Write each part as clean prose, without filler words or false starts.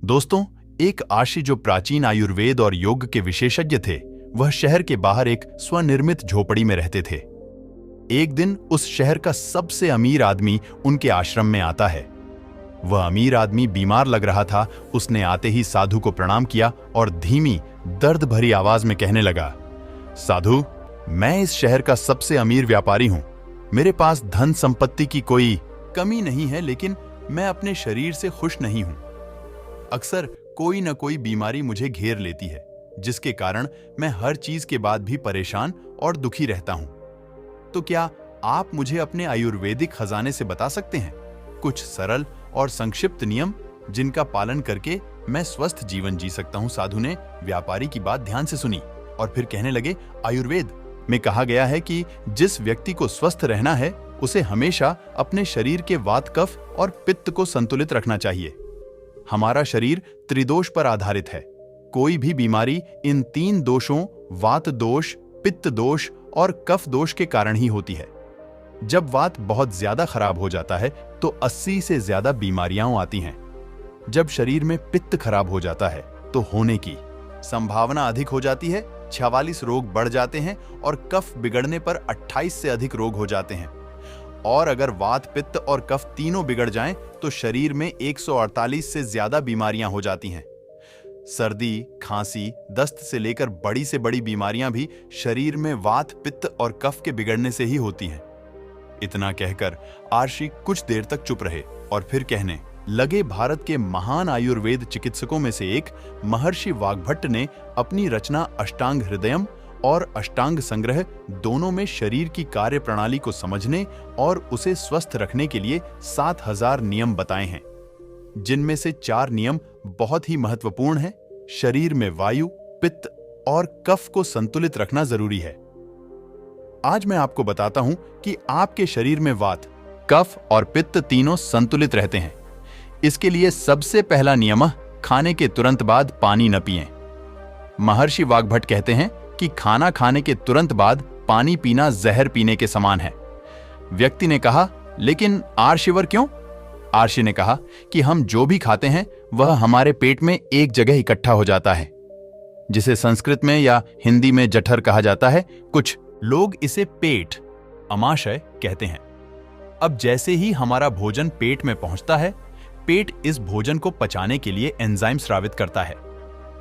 दोस्तों, एक आशी जो प्राचीन आयुर्वेद और योग के विशेषज्ञ थे, वह शहर के बाहर एक स्वनिर्मित झोपड़ी में रहते थे। एक दिन उस शहर का सबसे अमीर आदमी उनके आश्रम में आता है। वह अमीर आदमी बीमार लग रहा था। उसने आते ही साधु को प्रणाम किया और धीमी, दर्द भरी आवाज में कहने लगा, साधु, मैं इस शहर का सबसे अमीर व्यापारी हूं। मेरे पास धन संपत्ति की कोई कमी नहीं है, लेकिन मैं अपने शरीर से खुश नहीं हूं। अक्सर कोई न कोई बीमारी मुझे घेर लेती है, जिसके कारण मैं हर चीज के बाद भी परेशान और दुखी रहता हूं। तो क्या आप मुझे अपने आयुर्वेदिक खजाने से बता सकते हैं कुछ सरल और संक्षिप्त नियम, जिनका पालन करके मैं स्वस्थ जीवन जी सकता हूं? साधु ने व्यापारी की बात ध्यान से सुनी और फिर कहने लगे, आयुर्वेद में कहा गया है कि जिस व्यक्ति को स्वस्थ रहना है, उसे हमेशा अपने शरीर के वात, कफ और पित्त को संतुलित रखना चाहिए। हमारा शरीर त्रिदोष पर आधारित है। कोई भी बीमारी इन तीन दोषों, वात दोष, पित्त दोष और कफ दोष के कारण ही होती है। जब वात बहुत ज्यादा खराब हो जाता है तो 80 से ज्यादा बीमारियां आती हैं। जब शरीर में पित्त खराब हो जाता है तो होने की संभावना अधिक हो जाती है। 46 रोग बढ़ जाते हैं और कफ बिगड़ने पर 28 से अधिक रोग हो जाते हैं। और अगर वात, पित्त और कफ तीनों बिगड़ जाएं तो शरीर में 148 से ज्यादा बीमारियां हो जाती हैं। सर्दी, खांसी, दस्त से लेकर बड़ी से बड़ी बीमारियां भी शरीर में वात, पित्त और कफ के बिगड़ने से ही होती हैं। इतना कहकर आर्षी कुछ देर तक चुप रहे और फिर कहने लगे, भारत के महान आयुर्वेद चिकित्सकों में से एक महर्षि वाग्भट्ट ने अपनी रचना अष्टांग हृदयम और अष्टांग संग्रह दोनों में शरीर की कार्य प्रणाली को समझने और उसे स्वस्थ रखने के लिए 7000 नियम बताए हैं, जिनमें से 4 नियम बहुत ही महत्वपूर्ण हैं। शरीर में वायु, पित्त और कफ को संतुलित रखना जरूरी है। आज मैं आपको बताता हूं कि आपके शरीर में वात, कफ और पित्त तीनों संतुलित रहते हैं। इसके लिए सबसे पहला नियम, खाने के तुरंत बाद पानी न पिएं। महर्षि वाग्भट्ट कहते हैं कि खाना खाने के तुरंत बाद पानी पीना जहर पीने के समान है। व्यक्ति ने कहा, लेकिन आर्षिवर क्यों? आर्षि ने कहा कि हम जो भी खाते हैं वह हमारे पेट में एक जगह इकट्ठा हो जाता है, जिसे संस्कृत में या हिंदी में जठर कहा जाता है। कुछ लोग इसे पेट, अमाशय कहते हैं। अब जैसे ही हमारा भोजन पेट में पहुंचता है, पेट इस भोजन को पचाने के लिए एंजाइम स्रावित करता है,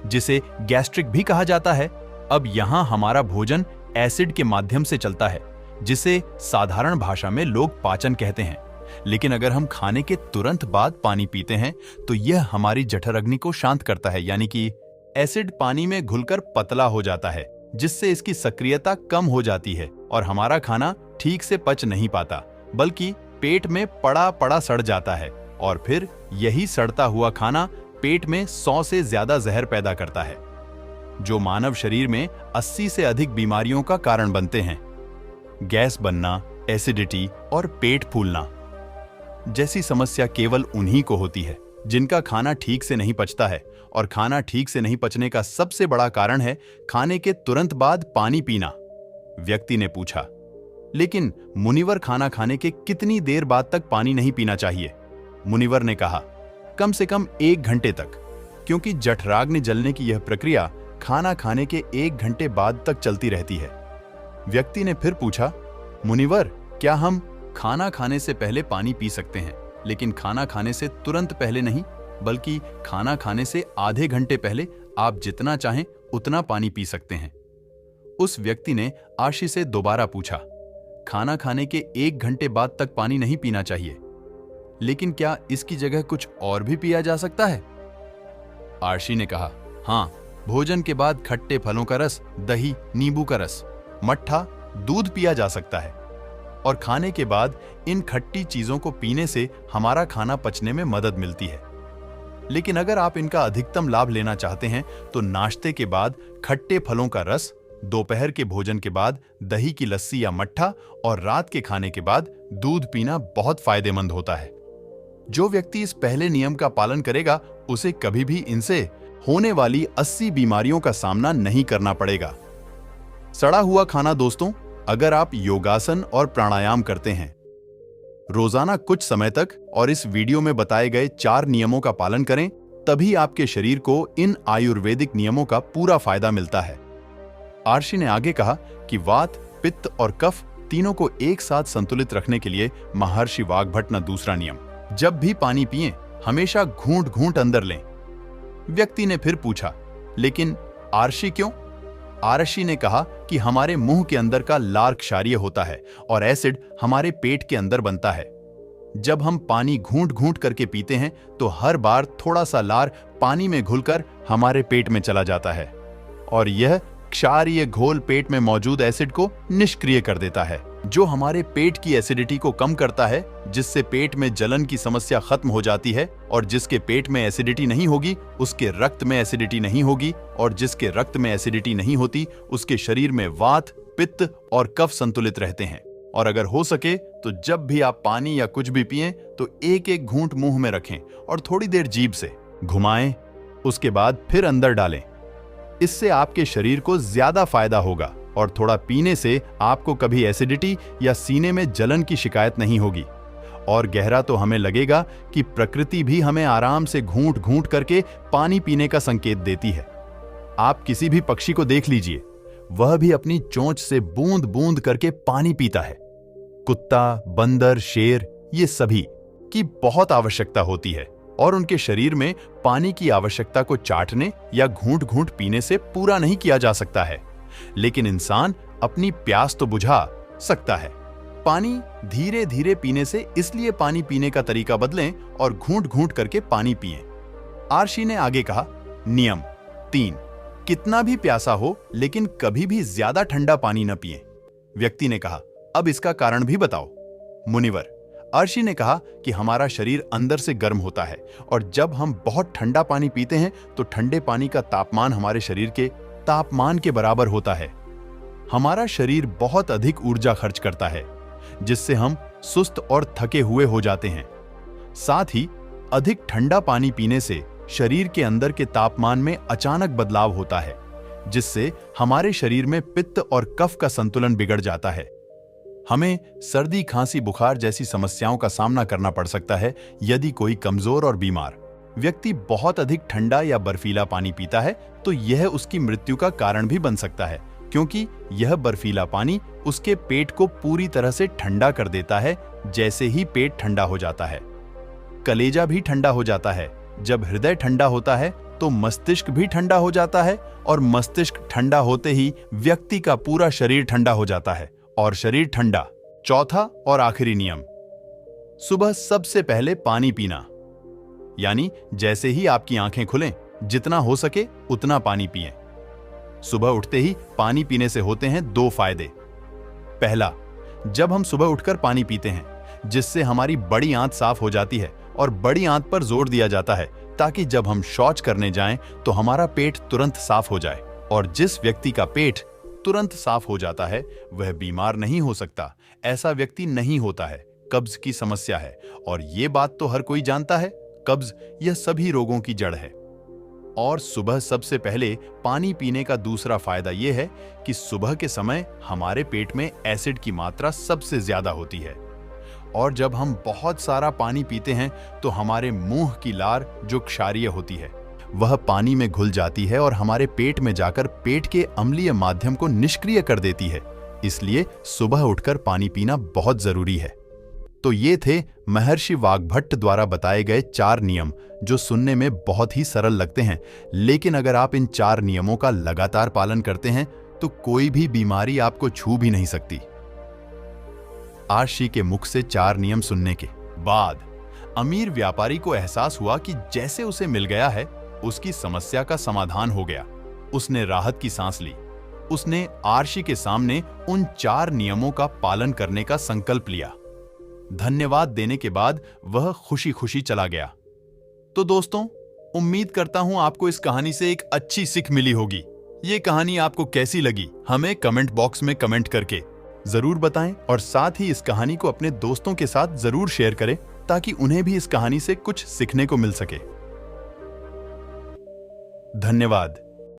जिसे गैस्ट्रिक भी कहा जाता है। अब यहां हमारा भोजन एसिड के माध्यम से चलता है, जिसे साधारण भाषा में लोग पाचन कहते हैं। लेकिन अगर हम खाने के तुरंत बाद पानी पीते हैं तो यह हमारी जठर अग्नि को शांत करता है, यानी कि एसिड पानी में घुलकर पतला हो जाता है, जिससे इसकी सक्रियता कम हो जाती है और हमारा खाना ठीक से पच नहीं पाता, बल्कि पेट में पड़ा पड़ा सड़ जाता है। और फिर यही सड़ता हुआ खाना पेट में 100 से ज्यादा जहर पैदा करता है, जो मानव शरीर में 80 से अधिक बीमारियों का कारण बनते हैं। गैस बनना, एसिडिटी और पेट फूलना जैसी समस्या केवल उन्हीं को होती है जिनका खाना ठीक से नहीं पचता है। और खाना ठीक से नहीं पचने का सबसे बड़ा कारण है खाने के तुरंत बाद पानी पीना। व्यक्ति ने पूछा, लेकिन मुनिवर, खाना खाने के कितनी देर बाद तक पानी नहीं पीना चाहिए? मुनिवर ने कहा, कम से कम 1 घंटे तक, क्योंकि जठराग्नि जलने की यह प्रक्रिया खाना खाने के 1 घंटे बाद तक चलती रहती है। व्यक्ति ने फिर पूछा, मुनिवर, क्या हम खाना खाने से पहले पानी पी सकते हैं, लेकिन खाना खाने से तुरंत पहले नहीं, बल्कि खाना खाने से आधे घंटे पहले आप जितना चाहें उतना पानी पी सकते हैं? उस व्यक्ति ने आर्षि से दोबारा पूछा, खाना खाने के 1 घंटे बाद तक पानी नहीं पीना चाहिए, लेकिन क्या इसकी जगह कुछ और भी पिया जा सकता है? आर्षि ने कहा, हाँ, भोजन के बाद खट्टे फलों का रस, दही, नींबू का रस, मट्ठा, दूध पिया जा सकता है। और खाने के बाद इन खट्टी चीजों को पीने से हमारा खाना पचने में मदद मिलती है। लेकिन अगर आप इनका अधिकतम लाभ लेना चाहते हैं तो नाश्ते के बाद खट्टे फलों का रस, दोपहर के भोजन के बाद दही की लस्सी या मट्ठा और रात के खाने के बाद दूध पीना बहुत फायदेमंद होता है। जो व्यक्ति इस पहले नियम का पालन करेगा, उसे कभी भी इनसे होने वाली 80 बीमारियों का सामना नहीं करना पड़ेगा। सड़ा हुआ खाना दोस्तों, अगर आप योगासन और प्राणायाम करते हैं, रोजाना कुछ समय तक और इस वीडियो में बताए गए 4 नियमों का पालन करें तभी आपके शरीर को इन आयुर्वेदिक नियमों का पूरा फायदा मिलता है। आर्षि ने आगे कहा कि वात, पित्त और कफ तीनों को एक साथ संतुलित रखने के लिए महर्षि वाग्भट न दूसरा नियम, जब भी पानी पिएं हमेशा घूंट घूंट अंदर लें। व्यक्ति ने फिर पूछा, लेकिन आर्षि क्यों? आर्षि ने कहा कि हमारे मुंह के अंदर का लार क्षारीय होता है और एसिड हमारे पेट के अंदर बनता है। जब हम पानी घूंट घूंट करके पीते हैं तो हर बार थोड़ा सा लार पानी में घुलकर हमारे पेट में चला जाता है और यह क्षारीय घोल पेट में मौजूद एसिड को निष्क्रिय कर देता है, जो हमारे पेट की एसिडिटी को कम करता है, जिससे पेट में जलन की समस्या खत्म हो जाती है। और जिसके पेट में एसिडिटी नहीं होगी उसके रक्त में एसिडिटी नहीं होगी, और जिसके रक्त में एसिडिटी नहीं होती उसके शरीर में वात, पित्त और कफ संतुलित रहते हैं। और अगर हो सके तो जब भी आप पानी या कुछ भी पिएं तो एक एक घूंट मुंह में रखें और थोड़ी देर जीभ से घुमाएं, उसके बाद फिर अंदर डालें। इससे आपके शरीर को ज्यादा फायदा होगा और थोड़ा पीने से आपको कभी एसिडिटी या सीने में जलन की शिकायत नहीं होगी। और गहरा तो हमें लगेगा कि प्रकृति भी हमें आराम से घूंट घूंट करके पानी पीने का संकेत देती है। आप किसी भी पक्षी को देख लीजिए, वह भी अपनी चोंच से बूंद बूंद करके पानी पीता है। कुत्ता, बंदर, शेर, ये सभी की बहुत आवश्यकता होती है और उनके शरीर में पानी की आवश्यकता को चाटने या घूंट घूंट पीने से पूरा नहीं किया जा सकता है। लेकिन इंसान अपनी प्यास तो बुझा सकता है। पानी धीरे धीरे पीने से, इसलिए पानी पीने का तरीका बदलें और घूंट घूंट करके पानी पिएं। आर्षि ने आगे कहा, नियम 3, कितना भी प्यासा हो लेकिन कभी भी ज्यादा ठंडा पानी न पिएं। व्यक्ति ने कहा, अब इसका कारण भी बताओ। मुनिवर, आर्षि ने कहा कि हमारा शरीर अंदर से गर्म होता है और जब हम बहुत ठंडा पानी पीते हैं तो ठंडे पानी का तापमान हमारे शरीर के तापमान के बराबर होता है। हमारा शरीर बहुत अधिक ऊर्जा खर्च करता है, जिससे हम सुस्त और थके हुए हो जाते हैं। साथ ही अधिक ठंडा पानी पीने से शरीर के अंदर के तापमान में अचानक बदलाव होता है, जिससे हमारे शरीर में पित्त और कफ का संतुलन बिगड़ जाता है। हमें सर्दी, खांसी, बुखार जैसी समस्याओं का सामना करना पड़ सकता है यदि कोई कमजोर और बीमार व्यक्ति बहुत अधिक ठंडा या बर्फीला पानी पीता है तो यह उसकी मृत्यु का कारण भी बन सकता है, क्योंकि यह बर्फीला पानी उसके पेट को पूरी तरह से ठंडा कर देता है। जैसे ही पेट ठंडा हो जाता है, कलेजा भी ठंडा हो जाता है। जब हृदय ठंडा होता है तो मस्तिष्क भी ठंडा हो जाता है और मस्तिष्क ठंडा होते ही व्यक्ति का पूरा शरीर ठंडा हो जाता है और शरीर ठंडा। चौथा और आखिरी नियम, सुबह सबसे पहले पानी पीना, यानी जैसे ही आपकी आंखें खुलें जितना हो सके उतना पानी पिएं। सुबह उठते ही पानी पीने से होते हैं 2 फायदे। पहला, जब हम सुबह उठकर पानी पीते हैं जिससे हमारी बड़ी आंत साफ हो जाती है और बड़ी आंत पर जोर दिया जाता है ताकि जब हम शौच करने जाएं तो हमारा पेट तुरंत साफ हो जाए। और जिस व्यक्ति का पेट तुरंत साफ हो जाता है वह बीमार नहीं हो सकता, ऐसा व्यक्ति नहीं होता है। कब्ज की समस्या है और ये बात तो हर कोई जानता है, कब्ज यह सभी रोगों की जड़ है। और सुबह सबसे पहले पानी पीने का दूसरा फायदा यह है कि सुबह के समय हमारे पेट में एसिड की मात्रा सबसे ज्यादा होती है और जब हम बहुत सारा पानी पीते हैं तो हमारे मुंह की लार जो क्षारीय होती है वह पानी में घुल जाती है और हमारे पेट में जाकर पेट के अम्लीय माध्यम को निष्क्रिय कर देती है। इसलिए सुबह उठकर पानी पीना बहुत जरूरी है। तो ये थे महर्षि वाग्भट द्वारा बताए गए 4 नियम, जो सुनने में बहुत ही सरल लगते हैं, लेकिन अगर आप इन 4 नियमों का लगातार पालन करते हैं तो कोई भी बीमारी आपको छू भी नहीं सकती। आर्षि के मुख से 4 नियम सुनने के बाद अमीर व्यापारी को एहसास हुआ कि जैसे उसे मिल गया है, उसकी समस्या का समाधान हो गया। उसने राहत की सांस ली। उसने आर्षि के सामने उन 4 नियमों का पालन करने का संकल्प लिया। धन्यवाद देने के बाद वह खुशी खुशी चला गया। तो दोस्तों, उम्मीद करता हूं आपको इस कहानी से एक अच्छी सीख मिली होगी। ये कहानी आपको कैसी लगी हमें कमेंट बॉक्स में कमेंट करके जरूर बताएं और साथ ही इस कहानी को अपने दोस्तों के साथ जरूर शेयर करें ताकि उन्हें भी इस कहानी से कुछ सीखने को मिल सके। धन्यवाद।